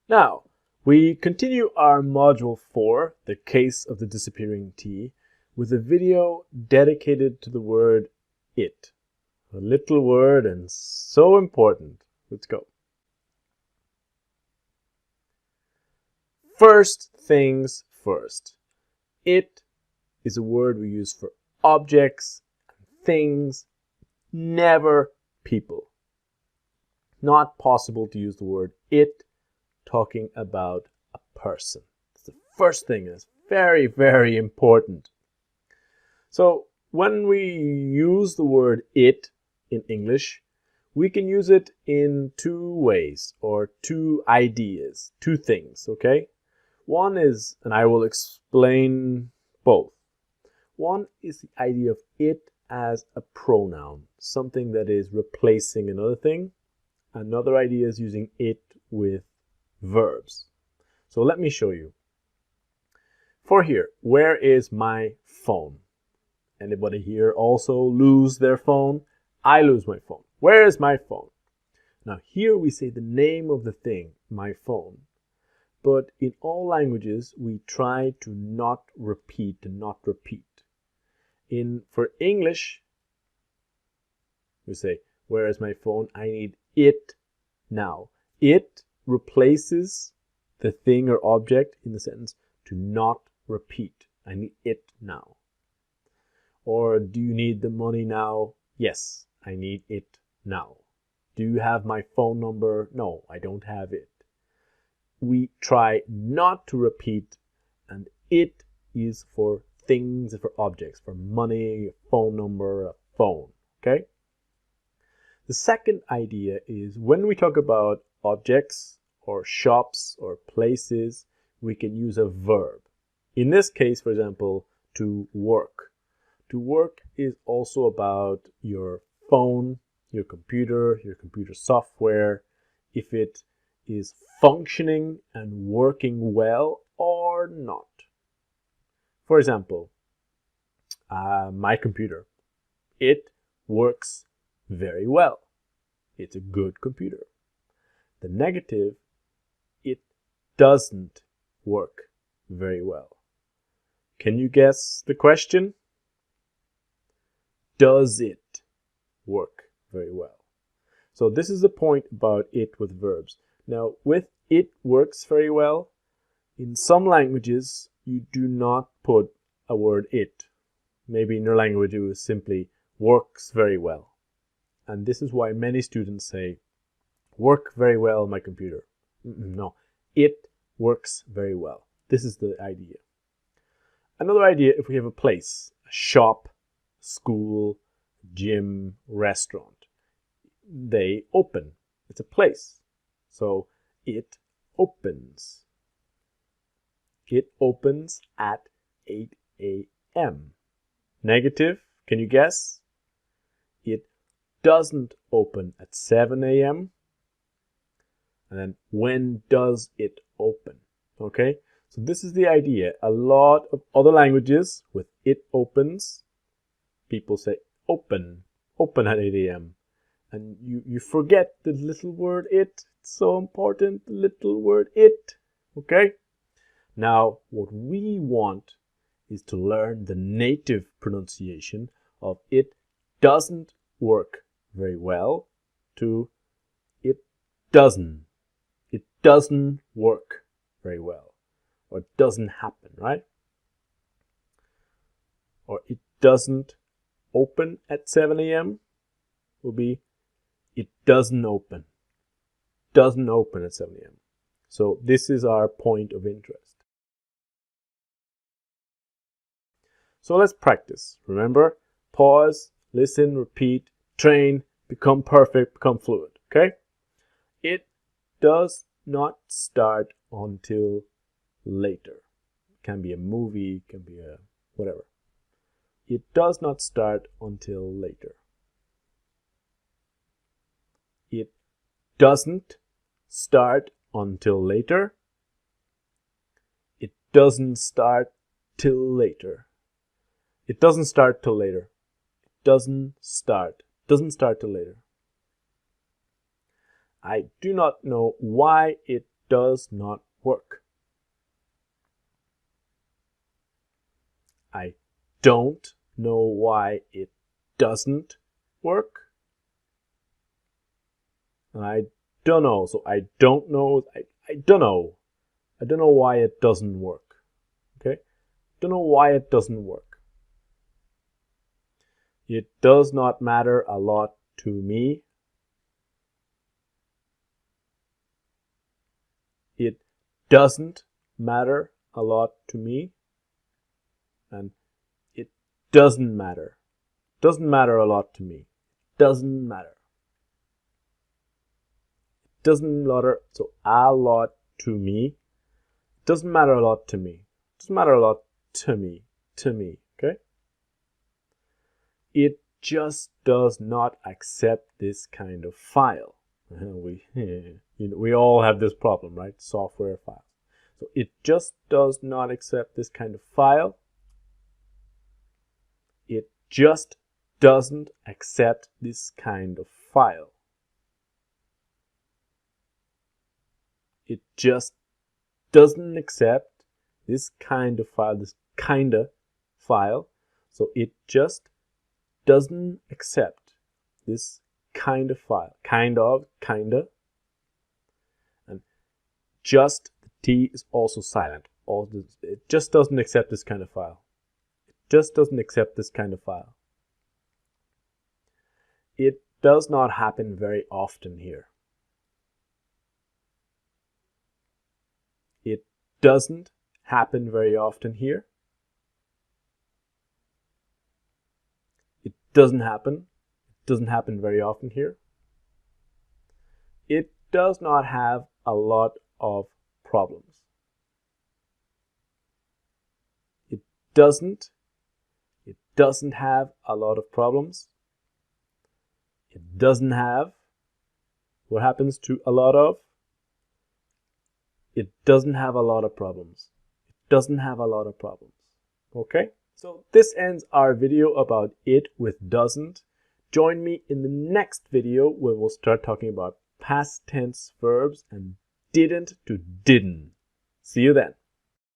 Now, we continue our Module 4, the case of the disappearing tea, with a video dedicated to the word it. A little word and so important. Let's go. First things first. It is a word we use for objects, things, never people. Not possible to use the word it talking about a person. That's the first thing. It's very, very important. So when we use the word it in English, we can use it in two ways or two ideas, two things, okay? One is, and I will explain both. One is the idea of it as a pronoun, something that is replacing another thing. Another idea is using it with verbs. So let me show you. For here, where is my phone? Anybody here also lose their phone? I lose my phone. Where is my phone? Now here we say the name of the thing, my phone. But in all languages, we try to not repeat and not repeat. For English, we say, where is my phone? I need it now. It replaces the thing or object in the sentence to not repeat. I need it now. Or do you need the money now? Yes, I need it now. Do you have my phone number? No, I don't have it. We try not to repeat, and it is for things, for objects, for money, a phone number, a phone, okay? The second idea is when we talk about objects or shops or places, we can use a verb. In this case, for example, to work. To work is also about your phone, your computer software, if it is functioning and working well or not. For example, my computer. It works very well. It's a good computer. The negative, it doesn't work very well. Can you guess the question? Does it work very well? So this is the point about it with verbs. Now, with it works very well, in some languages, you do not put a word it. Maybe in your language, it was simply works very well. And this is why many students say, work very well my computer. No, it works very well. This is the idea. Another idea, if we have a place, a shop, school, gym, restaurant, they open. It's a place. So it opens. It opens at 8 a.m. Negative, can you guess? It doesn't open at 7 a.m. And then when does it open? Okay, so this is the idea. A lot of other languages with it opens, people say open at 8 a.m. And you forget the little word it. It's so important, the little word it. Okay? Now, what we want is to learn the native pronunciation of it doesn't work very well to it doesn't. It doesn't work very well. Or it doesn't happen, right? Or it doesn't open at 7 a.m. will be it doesn't open. Doesn't open at 7 a.m. So this is our point of interest. So let's practice. Remember, pause, listen, repeat, train, become perfect, become fluent. Okay? It does not start until later. It can be a movie, it can be a whatever. It does not start until later. It doesn't start until later. It doesn't start till later. It doesn't start till later. It doesn't start till later. I do not know why it does not work. I don't know why it doesn't work. I don't know. So I don't know. I don't know. I don't know why it doesn't work. Okay? Don't know why it doesn't work. It does not matter a lot to me. It doesn't matter a lot to me. And it doesn't matter. Doesn't matter a lot to me. Doesn't matter. Doesn't matter. So a lot to me. Doesn't matter a lot to me. Doesn't matter a lot to me. To me. Okay? It just does not accept this kind of file. We all have this problem, right? Software files. So it just does not accept this kind of file. It just doesn't accept this kind of file. It just doesn't accept this kind of file, this kinda file. So it just doesn't accept this kind of file. Kind of, kinda. And just, the T is also silent. It just doesn't accept this kind of file. It just doesn't accept this kind of file. It does not happen very often here. It doesn't happen very often here. It doesn't happen. It doesn't happen very often here. It does not have a lot of problems. It doesn't have a lot of problems. It doesn't have. What happens to a lot of? It doesn't have a lot of problems. It doesn't have a lot of problems. Okay? So this ends our video about it with doesn't. Join me in the next video where we'll start talking about past tense verbs and didn't to didn't. See you then.